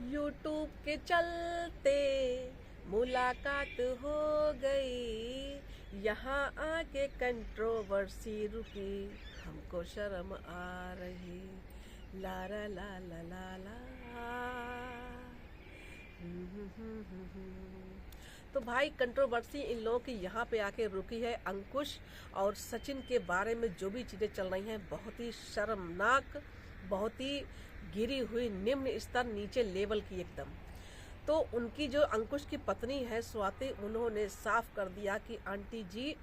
YouTube के चलते मुलाकात हो गई, यहाँ आके कंट्रोवर्सी रुकी, हमको शर्म आ रही, ला ला ला ला ला ला। तो भाई कंट्रोवर्सी इन लोगों की यहाँ पे आके रुकी है। अंकुश और सचिन के बारे में जो भी चीज़ें चल रही हैं बहुत ही शर्मनाक, बहुत ही गिरी हुई, निम्न स्तर, नीचे लेवल की एकदम। तो उनकी जो अंकुश की पत्नी है स्वाति, उन्होंने साफ कर दिया कि आंटी जी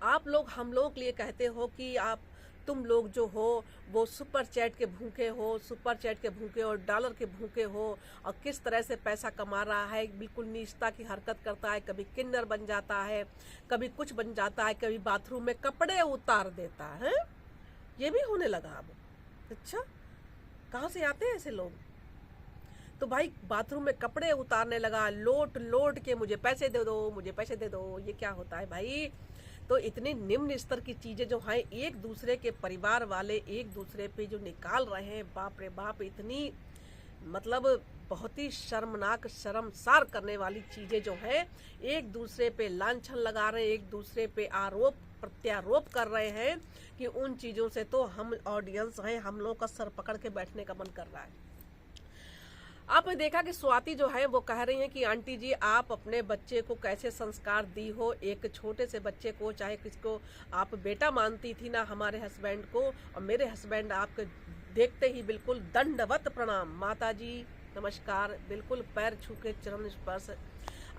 आप लोग हम लोगों के लिए कहते हो कि आप तुम लोग जो हो वो सुपर चैट के भूखे हो, सुपर चैट के भूखे और डॉलर के भूखे हो, और किस तरह से पैसा कमा रहा है, बिल्कुल नीचता की हरकत करता है, कभी किन्नर बन जाता है, कभी कुछ बन जाता है, कभी बाथरूम में कपड़े उतार देता है। ये भी होने लगा अब। अच्छा, कहाँ से आते हैं ऐसे लोग? तो भाई बाथरूम में कपड़े उतारने लगा, लोट लोट के मुझे पैसे दे दो, मुझे पैसे दे दो। ये क्या होता है भाई? तो इतनी निम्न स्तर की चीजें जो हैं, एक दूसरे के परिवार वाले एक दूसरे पे जो निकाल रहे हैं, बाप रे बाप, इतनी मतलब बहुत ही शर्मनाक, शर्मसार करने वाली चीजें जो है, एक दूसरे पे लांछन लगा रहे हैं, एक दूसरे पे आरोप प्रत्यारोप कर रहे हैं कि उन चीजों से तो हम ऑडियंस हैं, हम लोग का सर पकड़ के बैठने का मन कर रहा है। आपने देखा कि स्वाति जो है वो कह रही हैं कि आंटी जी आप अपने बच्चे को कैसे संस्कार दी हो, एक छोटे से बच्चे को, चाहे किसको आप बेटा मानती थी ना हमारे हस्बैंड को, और मेरे हस्बैंड आपके देखते ही बिल्कुल दंडवत प्रणाम, माता जी नमस्कार, बिल्कुल पैर छू के चरण स्पर्श।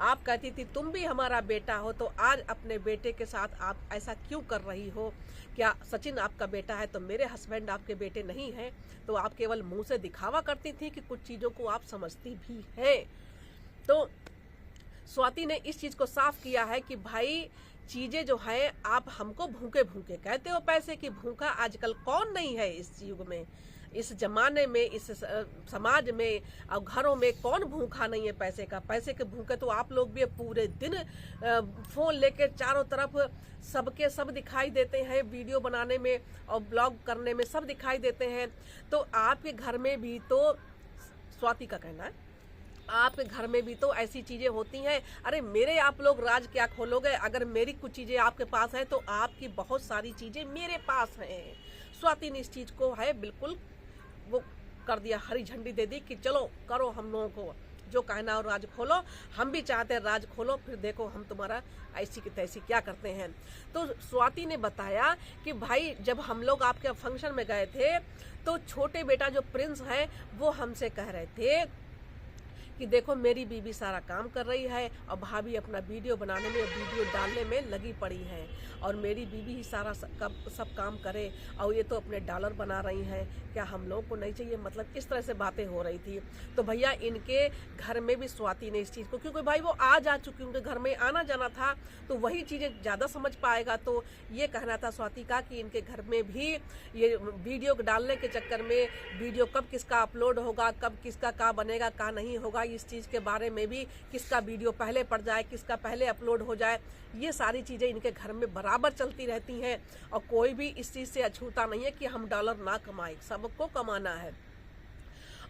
आप कहती थी तुम भी हमारा बेटा हो, तो आज अपने बेटे के साथ आप ऐसा क्यों कर रही हो? क्या सचिन आपका बेटा है तो मेरे हस्बैंड आपके बेटे नहीं हैं? तो आप केवल मुंह से दिखावा करती थी कि कुछ चीज़ों को आप समझती भी हैं। तो स्वाति ने इस चीज़ को साफ किया है कि भाई चीज़ें जो है, आप हमको भूखे भूखे कहते हो, पैसे की भूखा आजकल कौन नहीं है इस युग में, इस जमाने में, इस समाज में और घरों में कौन भूखा नहीं है पैसे का? पैसे के भूखे तो आप लोग भी पूरे दिन फ़ोन लेके चारों तरफ सबके सब दिखाई देते हैं, वीडियो बनाने में और ब्लॉग करने में सब दिखाई देते हैं। तो आपके घर में भी तो, स्वाति का कहना है, आपके घर में भी तो ऐसी चीजें होती हैं। अरे मेरे आप लोग राज क्या खोलोगे? अगर मेरी कुछ चीजें आपके पास हैं तो आपकी बहुत सारी चीजें मेरे पास हैं। स्वाति ने इस चीज को है बिल्कुल वो कर दिया, हरी झंडी दे दी कि चलो करो, हम लोगों को जो कहना और राज खोलो, हम भी चाहते हैं राज खोलो, फिर देखो हम तुम्हारा ऐसी की तैसी क्या करते हैं। तो स्वाति ने बताया कि भाई जब हम लोग आपके फंक्शन में गए थे तो छोटे बेटा जो प्रिंस है वो हमसे कह रहे थे कि देखो मेरी बीबी सारा काम कर रही है और भाभी अपना वीडियो बनाने में, वीडियो डालने में लगी पड़ी है, और मेरी बीबी ही सारा सब काम करे, और ये तो अपने डॉलर बना रही हैं, क्या हम लोगों को नहीं चाहिए? मतलब इस तरह से बातें हो रही थी। तो भैया इनके घर में भी स्वाति ने इस चीज़ को, क्योंकि भाई वो आ जा चुकी, उनके घर में आना जाना था, तो वही चीज़ें ज़्यादा समझ पाएगा। तो ये कहना था स्वाति का कि इनके घर में भी ये वीडियो डालने के चक्कर में, वीडियो कब किसका अपलोड होगा, कब किसका क्या बनेगा, क्या नहीं होगा, इस चीज़ के बारे में भी, किसका वीडियो पहले पड़ जाए, किसका पहले अपलोड हो जाए, ये सारी चीज़ें इनके घर में बराबर चलती रहती हैं। और कोई भी इस चीज़ से अछूता नहीं है कि हम डॉलर ना कमाएं, सबको कमाना है।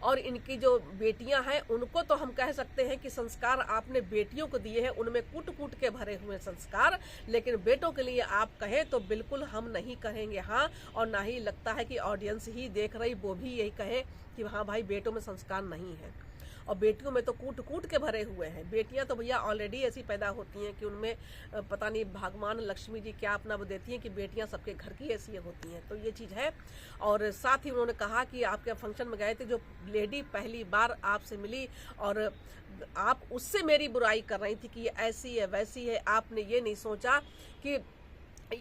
और इनकी जो बेटियां हैं उनको तो हम कह सकते हैं कि संस्कार आपने बेटियों को दिए हैं, उनमें कूट कूट के भरे हुए संस्कार, लेकिन बेटों के लिए आप कहें तो बिल्कुल हम नहीं कहेंगे हाँ, और ना ही लगता है कि ऑडियंस ही देख रही वो भी यही कहे कि हाँ भाई बेटों में संस्कार नहीं है। और बेटियों में तो कूट कूट के भरे हुए हैं। बेटियां तो भैया ऑलरेडी ऐसी पैदा होती हैं कि उनमें पता नहीं भगवान लक्ष्मी जी क्या अपना वो देती हैं कि बेटियां सबके घर की ऐसी होती हैं। तो ये चीज़ है। और साथ ही उन्होंने कहा कि आपके फंक्शन में गए थे, जो लेडी पहली बार आपसे मिली और आप उससे मेरी बुराई कर रही थी कि ये ऐसी है वैसी है, आपने ये नहीं सोचा कि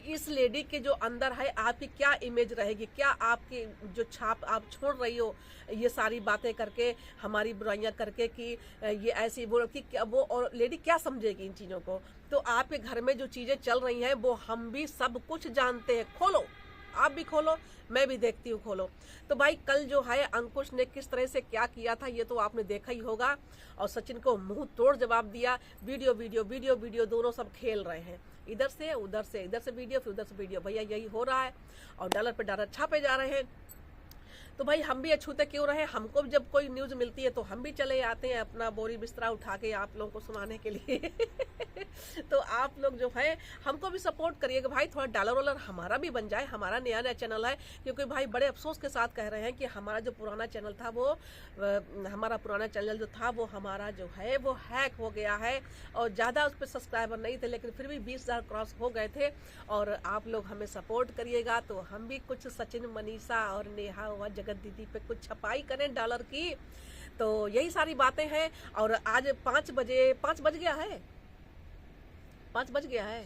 इस लेडी के जो अंदर है आपकी क्या इमेज रहेगी, क्या आपकी जो छाप आप छोड़ रही हो ये सारी बातें करके, हमारी बुराइयां करके कि ये ऐसी बोल कि क्या वो, और लेडी क्या समझेगी इन चीज़ों को। तो आपके घर में जो चीज़ें चल रही हैं वो हम भी सब कुछ जानते हैं। खोलो, आप भी खोलो, मैं भी देखती हूँ, खोलो। तो भाई कल जो है अंकुश ने किस तरह से क्या किया था ये तो आपने देखा ही होगा, और सचिन को मुंह तोड़ जवाब दिया। वीडियो वीडियो वीडियो वीडियो दोनों सब खेल रहे हैं, इधर से उधर से, इधर से वीडियो फिर उधर से वीडियो, भैया यही हो रहा है। और डॉलर पे डॉलर छापे जा रहे हैं। तो भाई हम भी अछूते क्यों रहे, हमको जब कोई न्यूज़ मिलती है तो हम भी चले आते हैं अपना बोरी बिस्तरा उठा के आप लोगों को सुनाने के लिए। तो आप लोग जो है हमको भी सपोर्ट करिएगा भाई, थोड़ा डॉलर वॉलर हमारा भी बन जाए, हमारा नया नया चैनल है। क्योंकि भाई बड़े अफसोस के साथ कह रहे हैं कि हमारा जो पुराना चैनल था वो हमारा पुराना चैनल जो था वो हमारा जो है वो हैक हो गया है, और ज़्यादा उस पर सब्सक्राइबर नहीं थे, लेकिन फिर भी 20,000 क्रॉस हो गए थे। और आप लोग हमें सपोर्ट करिएगा तो हम भी कुछ सचिन, मनीषा और नेहा व जगत दीदी पे कुछ छपाई करें डॉलर की। तो यही सारी बातें हैं। और आज 5 बजे 5 बज गया है, 5 बज गया है,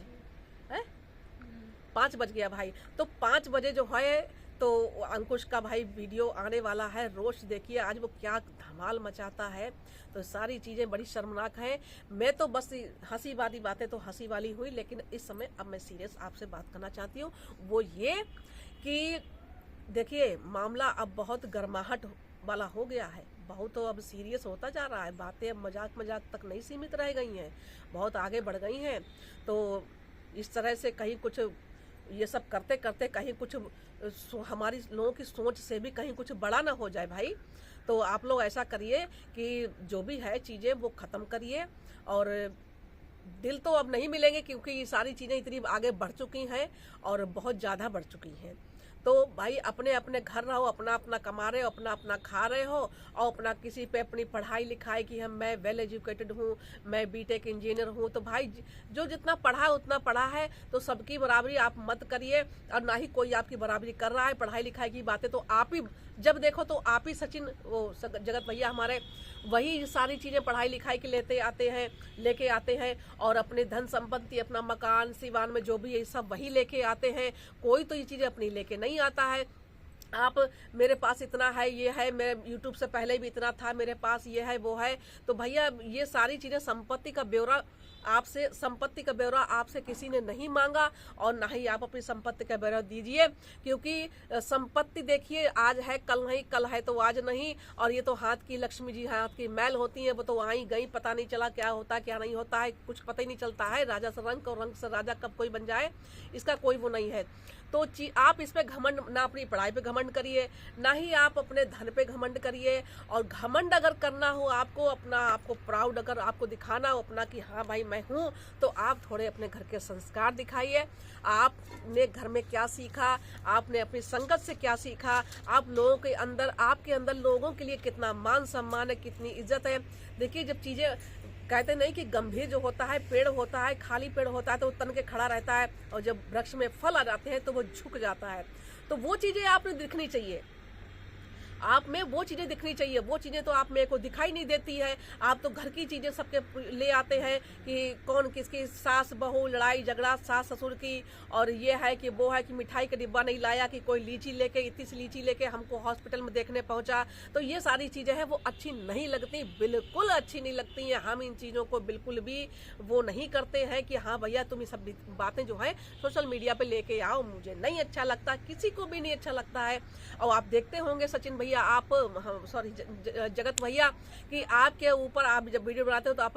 5 बज गया भाई। तो 5 बजे जो है तो अंकुश का भाई वीडियो आने वाला है, रोज देखिए आज वो क्या धमाल मचाता है। तो सारी चीज़ें बड़ी शर्मनाक हैं। मैं तो बस हंसी वाली बातें तो हंसी वाली हुई, लेकिन इस समय अब मैं सीरियस आपसे बात करना चाहती हूँ, वो ये कि देखिए मामला अब बहुत गर्माहट वाला हो गया है, बहुत तो अब सीरियस होता जा रहा है। बातें अब मजाक मजाक तक नहीं सीमित रह गई हैं, बहुत आगे बढ़ गई हैं। तो इस तरह से कहीं कुछ ये सब करते करते कहीं कुछ हमारी लोगों की सोच से भी कहीं कुछ बड़ा ना हो जाए भाई। तो आप लोग ऐसा करिए कि जो भी है चीज़ें वो ख़त्म करिए। और दिल तो अब नहीं मिलेंगे क्योंकि ये सारी चीज़ें इतनी आगे बढ़ चुकी हैं और बहुत ज़्यादा बढ़ चुकी हैं। तो भाई अपने अपने घर रहो, अपना अपना कमा रहे हो, अपना अपना खा रहे हो, और अपना किसी पे अपनी पढ़ाई लिखाई की मैं वेल एजुकेटेड हूँ, मैं बीटेक इंजीनियर हूँ। तो भाई जो जितना पढ़ा है उतना पढ़ा है, तो सबकी बराबरी आप मत करिए, और ना ही कोई आपकी बराबरी कर रहा है। पढ़ाई लिखाई की बातें तो आप ही जब देखो तो आप ही सचिन वो जगत भैया हमारे वही सारी चीज़ें पढ़ाई लिखाई के लेके आते हैं, और अपने धन संपत्ति, अपना मकान सिवान में जो भी है सब वही लेके आते हैं। कोई तो ये चीज़ें अपनी लेके नहीं आता है। आप मेरे पास इतना है, ये है, मैं यूट्यूब से पहले भी इतना था, मेरे पास ये है वो है। तो भैया ये सारी चीज़ें संपत्ति का ब्यौरा आपसे किसी ने नहीं मांगा, और ना ही आप अपनी संपत्ति का ब्यौरा दीजिए। क्योंकि संपत्ति देखिए आज है कल नहीं, कल है तो आज नहीं। और ये तो हाथ की लक्ष्मी जी, हाथ की मैल होती है, वो तो आई गई, पता नहीं चला क्या होता है क्या नहीं होता है, कुछ पता ही नहीं चलता है। राजा से रंग और रंग से राजा कब कोई बन जाए इसका कोई वो नहीं है। तो आप इस पे घमंड ना, अपनी पढ़ाई पे घमंड करिए, ना ही आप अपने धन पे घमंड करिए। और घमंड अगर करना हो आपको, आपको प्राउड अगर आपको दिखाना हो अपना कि हाँ भाई मैं हूँ, तो आप थोड़े अपने घर के संस्कार दिखाइए। आपने घर में क्या सीखा, आपने अपनी संगत से क्या सीखा, आप लोगों के अंदर, आपके अंदर लोगों के लिए कितना मान सम्मान है, कितनी इज्जत है। देखिए जब चीज़ें कहते नहीं कि गंभीर जो होता है, पेड़ होता है, खाली पेड़ होता है तो वो तन के खड़ा रहता है, और जब वृक्ष में फल आ जाते हैं तो वो झुक जाता है। तो वो चीज़ें आपने दिखनी चाहिए, आप में वो चीज़ें दिखनी चाहिए। वो चीज़ें तो आप मेरे को दिखाई नहीं देती है। आप तो घर की चीज़ें सबके ले आते हैं कि कौन किसकी सास बहू लड़ाई झगड़ा, सास ससुर की, और ये है कि वो है कि मिठाई का डिब्बा नहीं लाया, कि कोई लीची लेके, इतनी सी लीची लेके हमको हॉस्पिटल में देखने पहुंचा। तो ये सारी चीज़ें हैं वो अच्छी नहीं लगती, बिल्कुल अच्छी नहीं लगती हैं। हम इन चीज़ों को बिल्कुल भी वो नहीं करते हैं कि हाँ भैया तुम ये सब बातें जो है सोशल मीडिया पर लेके आओ। मुझे नहीं अच्छा लगता, किसी को भी नहीं अच्छा लगता है। और आप देखते होंगे सचिन भैया, आप सॉरी जगत भैया, कि आपके ऊपर आप जब वीडियो बनाते हो तो आप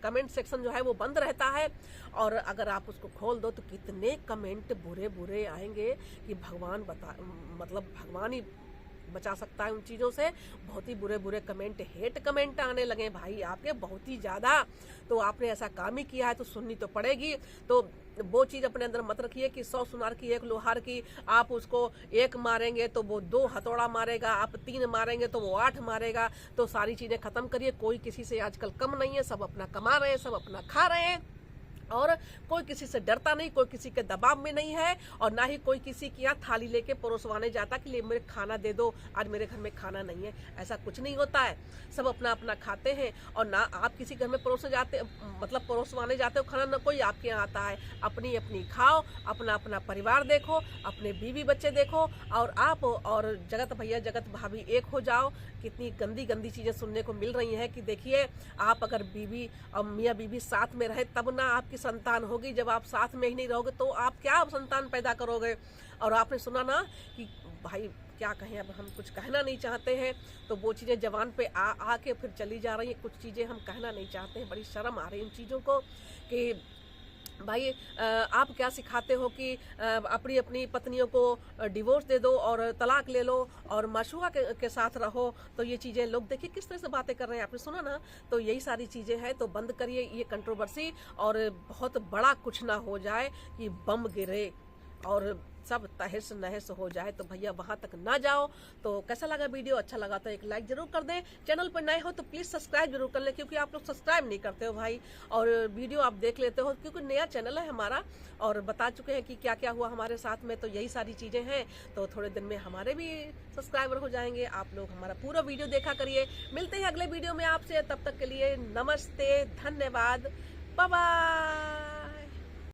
कमेंट सेक्शन जो है वो बंद रहता है, और अगर आप उसको खोल दो तो कितने कमेंट बुरे बुरे आएंगे कि भगवान ही बचा सकता है उन चीज़ों से। बहुत ही बुरे बुरे कमेंट, हेट कमेंट आने लगे भाई आपके, बहुत ही ज़्यादा। तो आपने ऐसा काम ही किया है तो सुननी तो पड़ेगी। तो वो चीज़ अपने अंदर मत रखिए कि 100 सुनार की 1 लोहार की, आप उसको 1 मारेंगे तो वो 2 हथौड़ा मारेगा, आप 3 मारेंगे तो वो 8 मारेगा। तो सारी चीज़ें ख़त्म करिए। कोई किसी से आजकल कम नहीं है, सब अपना कमा रहे हैं, सब अपना खा रहे हैं, और कोई किसी से डरता नहीं, कोई किसी के दबाव में नहीं है, और ना ही कोई किसी की यहाँ थाली लेके परोसवाने जाता कि ले मेरे खाना दे दो, आज मेरे घर में खाना नहीं है। ऐसा कुछ नहीं होता है, सब अपना अपना खाते हैं। और ना आप किसी घर में परोसवाने जाते हो खाना, ना कोई आपके यहाँ आता है। अपनी अपनी खाओ, अपना अपना परिवार देखो, अपने बीवी बच्चे देखो, और आप और जगत भैया जगत भाभी एक हो जाओ। कितनी गंदी गंदी चीज़ें सुनने को मिल रही हैं कि देखिए आप अगर बीवी और मियाँ बीवी साथ में रहे तब ना आपकी संतान होगी, जब आप साथ में ही नहीं रहोगे तो आप क्या संतान पैदा करोगे। और आपने सुना ना कि भाई क्या कहें, अब हम कुछ कहना नहीं चाहते हैं, तो वो चीज़ें जवान पे आके फिर चली जा रही हैं। कुछ चीज़ें हम कहना नहीं चाहते हैं, बड़ी शर्म आ रही है इन चीज़ों को कि भाई आप क्या सिखाते हो कि अपनी अपनी पत्नियों को डिवोर्स दे दो और तलाक ले लो और माशूका के साथ रहो। तो ये चीज़ें लोग देखिए किस तरह से बातें कर रहे हैं, आपने सुना ना। तो यही सारी चीज़ें हैं, तो बंद करिए ये कंट्रोवर्सी और बहुत बड़ा कुछ ना हो जाए कि बम गिरे और सब तहस नहस हो जाए। तो भैया वहां तक ना जाओ। तो कैसा लगा वीडियो? अच्छा लगा तो एक लाइक जरूर कर दें। चैनल पर नए हो तो प्लीज़ सब्सक्राइब जरूर कर लें, क्योंकि आप लोग सब्सक्राइब नहीं करते हो भाई, और वीडियो आप देख लेते हो क्योंकि नया चैनल है हमारा और बता चुके हैं कि क्या क्या हुआ हमारे साथ में। तो यही सारी चीज़ें हैं, तो थोड़े दिन में हमारे भी सब्सक्राइबर हो जाएंगे। आप लोग हमारा पूरा वीडियो देखा करिए। मिलते हैं अगले वीडियो में आपसे, तब तक के लिए नमस्ते, धन्यवाद, बाय बाय।